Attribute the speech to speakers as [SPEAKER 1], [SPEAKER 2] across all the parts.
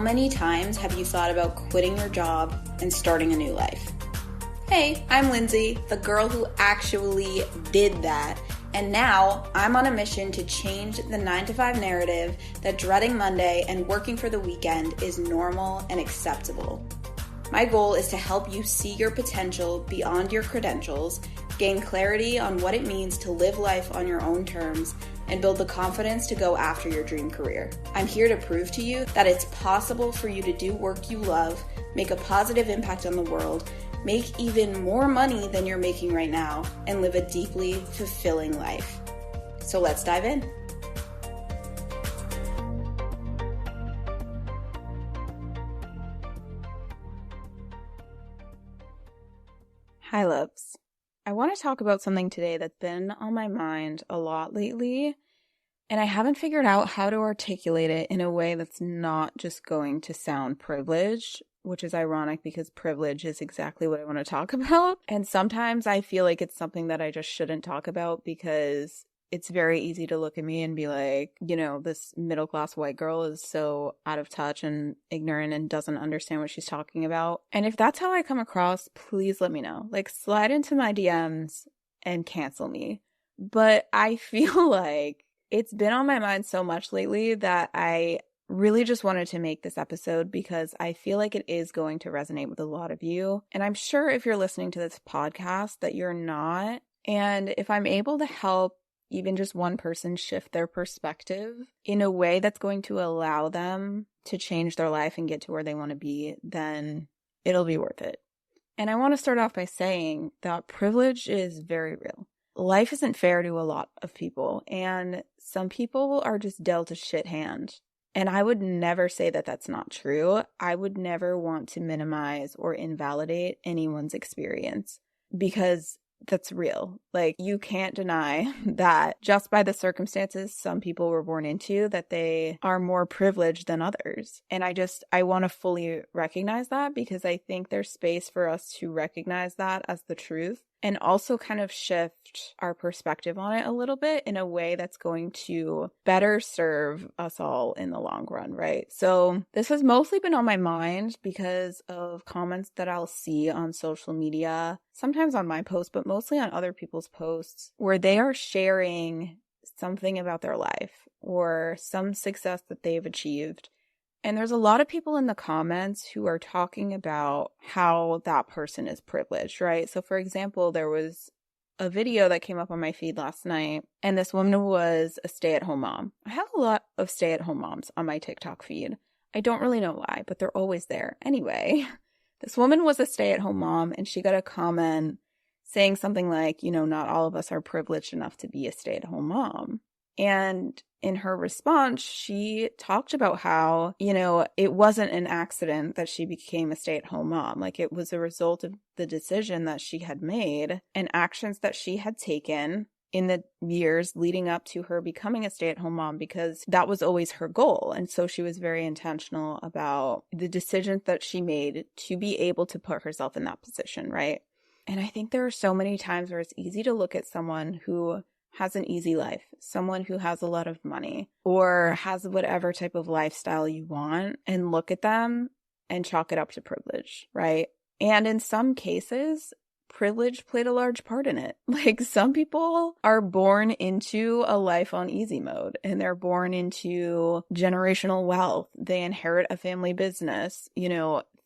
[SPEAKER 1] many times have you thought about quitting your job and starting a new life? Hey, I'm Lindsay, the girl who actually did that. And now I'm on a mission to change the 9-to-5 narrative that dreading Monday and working for the weekend is normal and acceptable. My goal is to help you see your potential beyond your credentials, gain clarity on what it means to live life on your own terms, and build the confidence to go after your dream career. I'm here to prove to you that it's possible for you to do work you love, make a positive impact on the world, make even more money than you're making right now, and live a deeply fulfilling life. So let's dive in. Hi, loves. I want to talk about something today that's been on my mind a lot lately, and I haven't figured out how to articulate it in a way that's not just going to sound privileged, which is ironic because privilege is exactly what I want to talk about. And sometimes I feel like it's something that I just shouldn't talk about because it's very easy to look at me and be like, this middle-class white girl is so out of touch and ignorant and doesn't understand what she's talking about. And if that's how I come across, please let me know. Slide into my DMs and cancel me. But I feel like it's been on my mind so much lately that I really just wanted to make this episode because I feel like it is going to resonate with a lot of you. And I'm sure if you're listening to this podcast that you're not. And if I'm able to help even just one person shift their perspective in a way that's going to allow them to change their life and get to where they want to be, then it'll be worth it. And I want to start off by saying that privilege is very real. Life isn't fair to a lot of people, and some people are just dealt a shit hand. And I would never say that that's not true. I would never want to minimize or invalidate anyone's experience because that's real. You can't deny that just by the circumstances some people were born into, that they are more privileged than others. And I want to fully recognize that because I think there's space for us to recognize that as the truth and also kind of shift our perspective on it a little bit in a way that's going to better serve us all in the long run, right? So this has mostly been on my mind because of comments that I'll see on social media, sometimes on my posts, but mostly on other people's posts, where they are sharing something about their life or some success that they've achieved. And there's a lot of people in the comments who are talking about how that person is privileged, right? So for example, there was a video that came up on my feed last night, and this woman was a stay-at-home mom. I have a lot of stay-at-home moms on my TikTok feed. I don't really know why, but they're always there. Anyway, this woman was a stay-at-home mom, and she got a comment saying something like, not all of us are privileged enough to be a stay-at-home mom. And in her response, she talked about how, it wasn't an accident that she became a stay-at-home mom. It was a result of the decision that she had made and actions that she had taken in the years leading up to her becoming a stay-at-home mom, because that was always her goal. And so she was very intentional about the decisions that she made to be able to put herself in that position, right? And I think there are so many times where it's easy to look at someone who has an easy life, someone who has a lot of money or has whatever type of lifestyle you want, and look at them and chalk it up to privilege, right? And in some cases, privilege played a large part in it. Some people are born into a life on easy mode and they're born into generational wealth. They inherit a family business,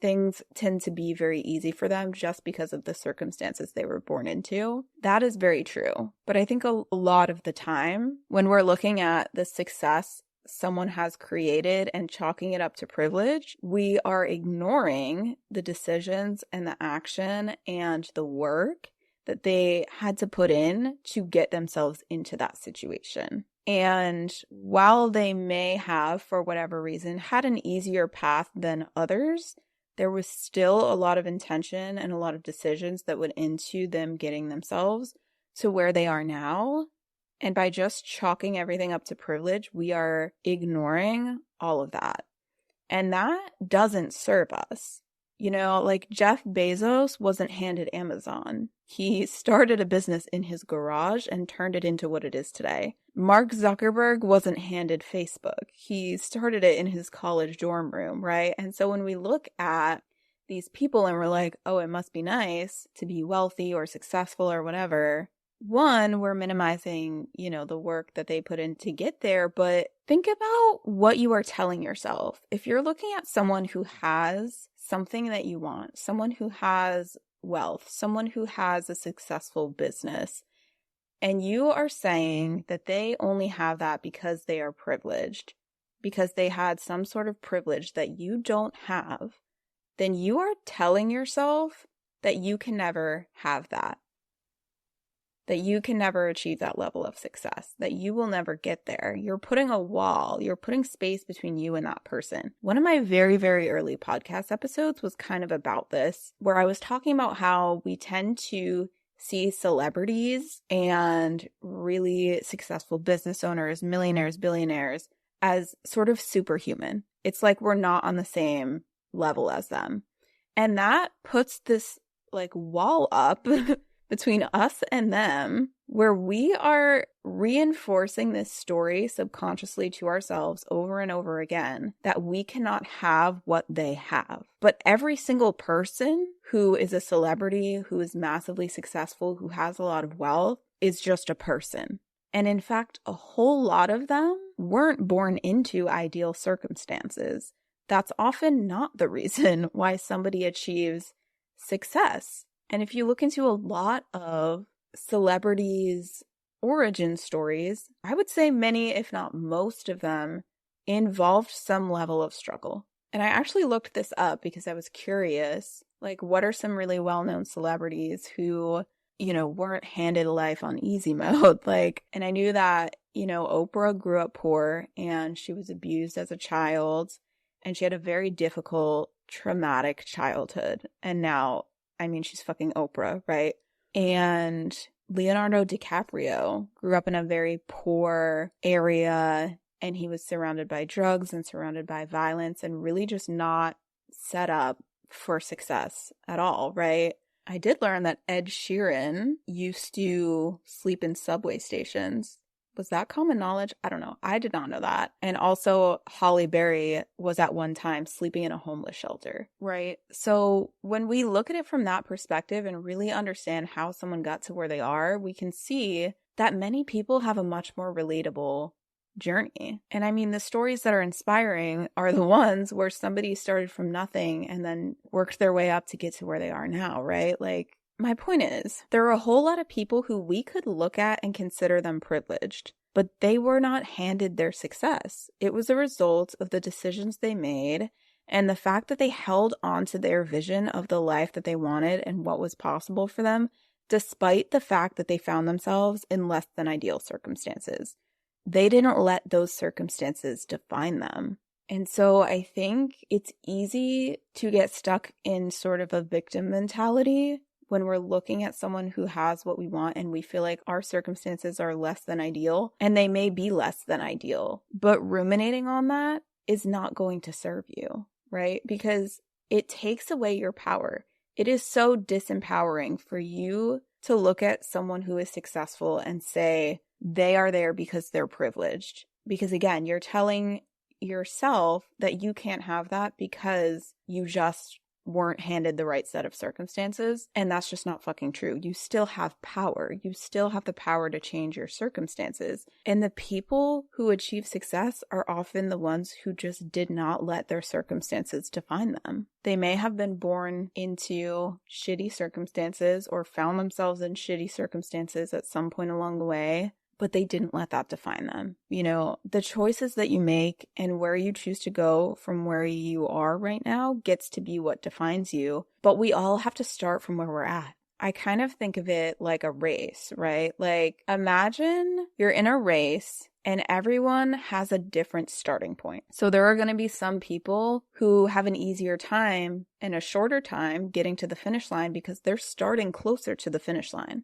[SPEAKER 1] things tend to be very easy for them just because of the circumstances they were born into. That is very true. But I think a lot of the time when we're looking at the success someone has created and chalking it up to privilege, we are ignoring the decisions and the action and the work that they had to put in to get themselves into that situation. And while they may have, for whatever reason, had an easier path than others, there was still a lot of intention and a lot of decisions that went into them getting themselves to where they are now. And by just chalking everything up to privilege, we are ignoring all of that. And that doesn't serve us. You know, like Jeff Bezos wasn't handed Amazon. He started a business in his garage and turned it into what it is today. Mark Zuckerberg wasn't handed Facebook. He started it in his college dorm room, right? And so when we look at these people and we're like, oh, it must be nice to be wealthy or successful or whatever. One, we're minimizing, the work that they put in to get there, but think about what you are telling yourself. If you're looking at someone who has something that you want, someone who has wealth, someone who has a successful business, and you are saying that they only have that because they are privileged, because they had some sort of privilege that you don't have, then you are telling yourself that you can never have that you can never achieve that level of success, that you will never get there. You're putting a wall, you're putting space between you and that person. One of my very, very early podcast episodes was kind of about this, where I was talking about how we tend to see celebrities and really successful business owners, millionaires, billionaires, as sort of superhuman. It's like we're not on the same level as them. And that puts this wall up between us and them, where we are reinforcing this story subconsciously to ourselves over and over again that we cannot have what they have. But every single person who is a celebrity, who is massively successful, who has a lot of wealth, is just a person. And in fact, a whole lot of them weren't born into ideal circumstances. That's often not the reason why somebody achieves success. And if you look into a lot of celebrities' origin stories, I would say many, if not most of them, involved some level of struggle. And I actually looked this up because I was curious, what are some really well-known celebrities who, weren't handed life on easy mode? And I knew that, Oprah grew up poor and she was abused as a child and she had a very difficult, traumatic childhood. And now, she's fucking Oprah, right? And Leonardo DiCaprio grew up in a very poor area and he was surrounded by drugs and surrounded by violence and really just not set up for success at all, right? I did learn that Ed Sheeran used to sleep in subway stations. Was that common knowledge? I don't know. I did not know that. And also Halle Berry was at one time sleeping in a homeless shelter, right? So when we look at it from that perspective and really understand how someone got to where they are, we can see that many people have a much more relatable journey. And the stories that are inspiring are the ones where somebody started from nothing and then worked their way up to get to where they are now, right? My point is, there are a whole lot of people who we could look at and consider them privileged, but they were not handed their success. It was a result of the decisions they made and the fact that they held on to their vision of the life that they wanted and what was possible for them, despite the fact that they found themselves in less than ideal circumstances. They didn't let those circumstances define them. And so I think it's easy to get stuck in sort of a victim mentality when we're looking at someone who has what we want and we feel like our circumstances are less than ideal, and they may be less than ideal, but ruminating on that is not going to serve you, right? Because it takes away your power. It is so disempowering for you to look at someone who is successful and say they are there because they're privileged. Because again, you're telling yourself that you can't have that because you just weren't handed the right set of circumstances. And that's just not fucking true. You still have power. You still have the power to change your circumstances. And the people who achieve success are often the ones who just did not let their circumstances define them. They may have been born into shitty circumstances or found themselves in shitty circumstances at some point along the way, but they didn't let that define them. The choices that you make and where you choose to go from where you are right now gets to be what defines you. But we all have to start from where we're at. I kind of think of it like a race, right? Imagine you're in a race and everyone has a different starting point. So there are going to be some people who have an easier time and a shorter time getting to the finish line because they're starting closer to the finish line.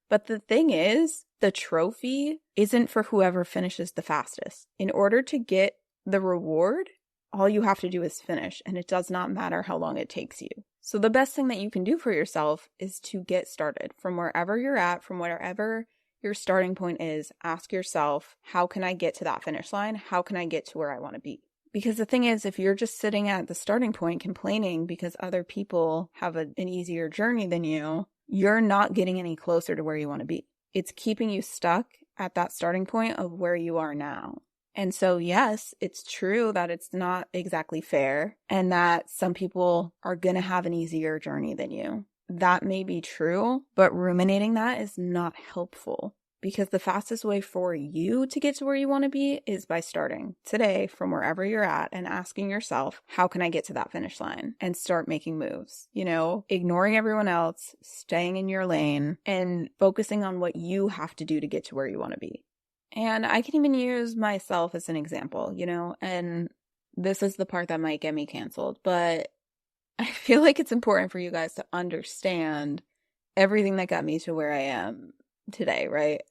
[SPEAKER 1] But the thing is, the trophy isn't for whoever finishes the fastest. In order to get the reward, all you have to do is finish, and it does not matter how long it takes you. So the best thing that you can do for yourself is to get started from wherever you're at, from wherever your starting point is. Ask yourself, how can I get to that finish line? How can I get to where I want to be? Because the thing is, if you're just sitting at the starting point complaining because other people have an easier journey than you, you're not getting any closer to where you want to be. It's keeping you stuck at that starting point of where you are now. And so, yes, it's true that it's not exactly fair and that some people are going to have an easier journey than you. That may be true, but ruminating that is not helpful, because the fastest way for you to get to where you want to be is by starting today from wherever you're at and asking yourself, how can I get to that finish line? And start making moves, ignoring everyone else, staying in your lane, and focusing on what you have to do to get to where you want to be. And I can even use myself as an example, and this is the part that might get me canceled, but I feel like it's important for you guys to understand everything that got me to where I am today, right?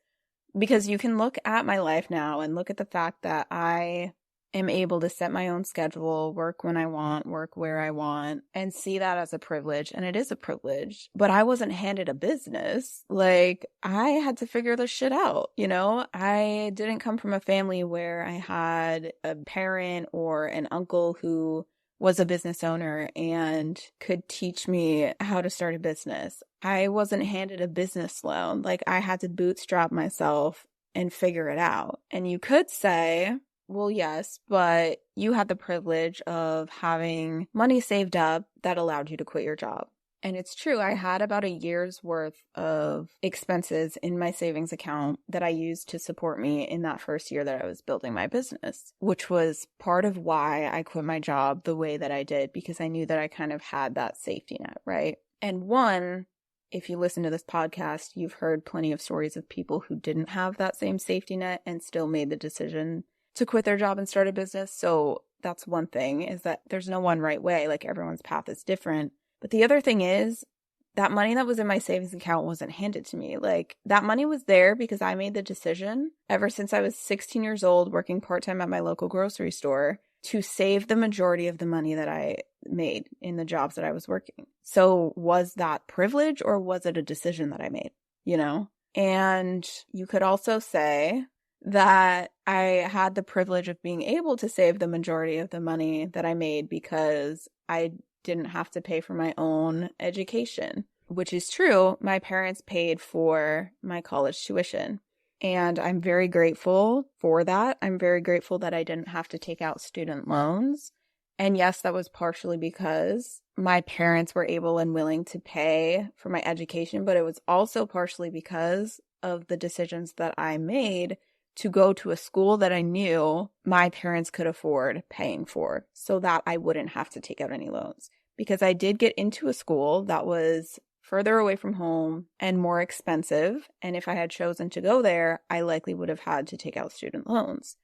[SPEAKER 1] Because you can look at my life now and look at the fact that I am able to set my own schedule, work when I want, work where I want, and see that as a privilege. And it is a privilege, but I wasn't handed a business. Like, I had to figure this shit out, I didn't come from a family where I had a parent or an uncle who was a business owner and could teach me how to start a business. I wasn't handed a business loan. Like, I had to bootstrap myself and figure it out. And you could say, well, yes, but you had the privilege of having money saved up that allowed you to quit your job. And it's true, I had about a year's worth of expenses in my savings account that I used to support me in that first year that I was building my business, which was part of why I quit my job the way that I did, because I knew that I kind of had that safety net, right? And if you listen to this podcast, you've heard plenty of stories of people who didn't have that same safety net and still made the decision to quit their job and start a business. So that's one thing, is that there's no one right way. Like, everyone's path is different. But the other thing is, that money that was in my savings account wasn't handed to me. Like, that money was there because I made the decision ever since I was 16 years old, working part-time at my local grocery store, to save the majority of the money that I made in the jobs that I was working. So was that privilege, or was it a decision that I made? And you could also say that I had the privilege of being able to save the majority of the money that I made because I didn't have to pay for my own education, which is true. My parents paid for my college tuition, and I'm very grateful for that. I'm very grateful that I didn't have to take out student loans. And yes, that was partially because my parents were able and willing to pay for my education, but it was also partially because of the decisions that I made to go to a school that I knew my parents could afford paying for, so that I wouldn't have to take out any loans. Because I did get into a school that was further away from home and more expensive, and if I had chosen to go there, I likely would have had to take out student loans.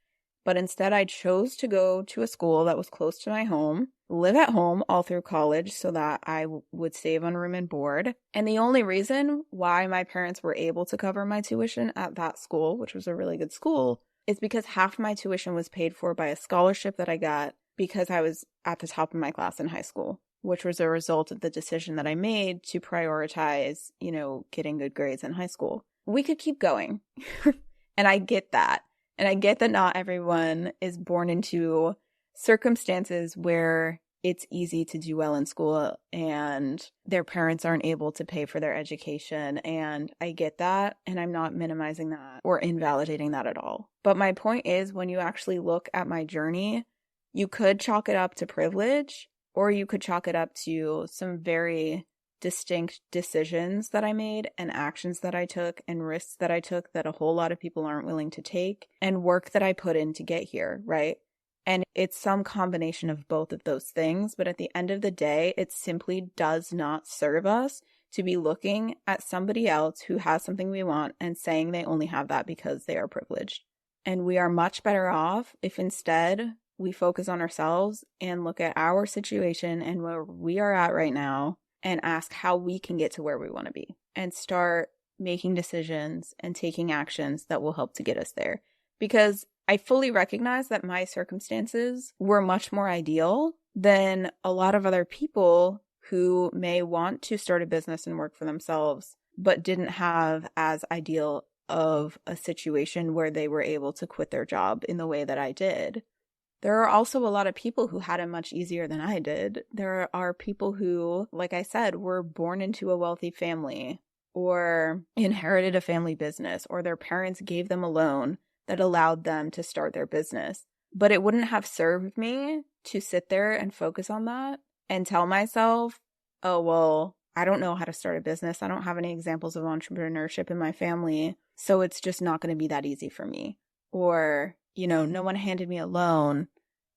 [SPEAKER 1] But instead, I chose to go to a school that was close to my home, live at home all through college so that I would save on room and board. And the only reason why my parents were able to cover my tuition at that school, which was a really good school, is because half my tuition was paid for by a scholarship that I got because I was at the top of my class in high school, which was a result of the decision that I made to prioritize, getting good grades in high school. We could keep going. And I get that. And I get that not everyone is born into circumstances where it's easy to do well in school and their parents aren't able to pay for their education. And I get that. And I'm not minimizing that or invalidating that at all. But my point is, when you actually look at my journey, you could chalk it up to privilege, or you could chalk it up to some very distinct decisions that I made and actions that I took and risks that I took that a whole lot of people aren't willing to take, and work that I put in to get here, right? And it's some combination of both of those things, but at the end of the day, it simply does not serve us to be looking at somebody else who has something we want and saying they only have that because they are privileged. And we are much better off if instead we focus on ourselves and look at our situation and where we are at right now and ask how we can get to where we want to be, and start making decisions and taking actions that will help to get us there. Because I fully recognize that my circumstances were much more ideal than a lot of other people who may want to start a business and work for themselves, but didn't have as ideal of a situation where they were able to quit their job in the way that I did. There are also a lot of people who had it much easier than I did. There are people who, like I said, were born into a wealthy family or inherited a family business, or their parents gave them a loan that allowed them to start their business. But it wouldn't have served me to sit there and focus on that and tell myself, oh, well, I don't know how to start a business. I don't have any examples of entrepreneurship in my family, so it's just not going to be that easy for me. Or, no one handed me a loan,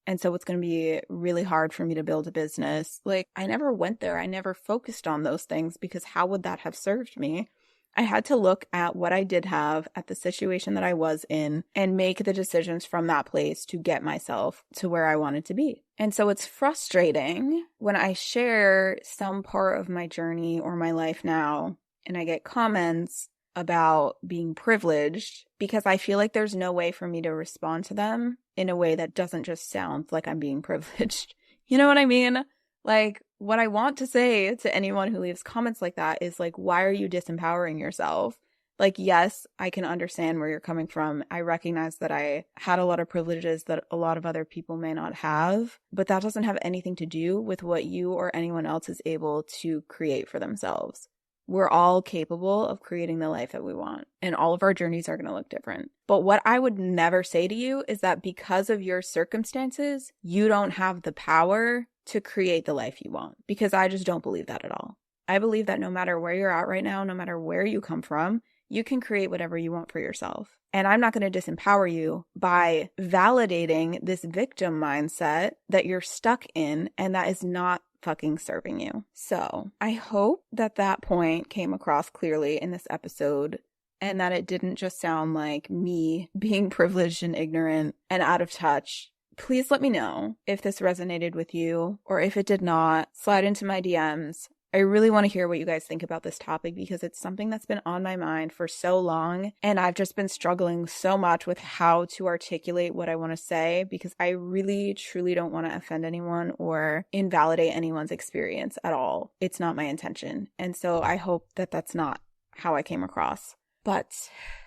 [SPEAKER 1] and so it's going to be really hard for me to build a business. Like, I never went there. I never focused on those things, because how would that have served me? I had to look at what I did have, at the situation that I was in, and make the decisions from that place to get myself to where I wanted to be. And so it's frustrating when I share some part of my journey or my life now, and I get comments about being privileged, because I feel like there's no way for me to respond to them in a way that doesn't just sound like I'm being privileged. You know what I mean? Like, what I want to say to anyone who leaves comments like that is like, why are you disempowering yourself? Like, yes, I can understand where you're coming from. I recognize that I had a lot of privileges that a lot of other people may not have, but that doesn't have anything to do with what you or anyone else is able to create for themselves. We're all capable of creating the life that we want, and all of our journeys are going to look different. But what I would never say to you is that because of your circumstances, you don't have the power to create the life you want, because I just don't believe that at all. I believe that no matter where you're at right now, no matter where you come from, you can create whatever you want for yourself. And I'm not going to disempower you by validating this victim mindset that you're stuck in and that is not fucking serving you. So I hope that that point came across clearly in this episode, and that it didn't just sound like me being privileged and ignorant and out of touch. Please let me know if this resonated with you, or if it did not. Slide into my DMs. I really want to hear what you guys think about this topic, because it's something that's been on my mind for so long, and I've just been struggling so much with how to articulate what I want to say, because I really, truly don't want to offend anyone or invalidate anyone's experience at all. It's not my intention. And so I hope that that's not how I came across. But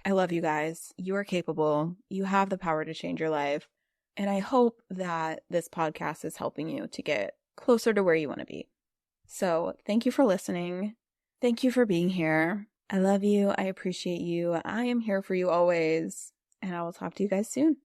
[SPEAKER 1] I love you guys. You are capable. You have the power to change your life. And I hope that this podcast is helping you to get closer to where you want to be. So thank you for listening. Thank you for being here. I love you. I appreciate you. I am here for you always. And I will talk to you guys soon.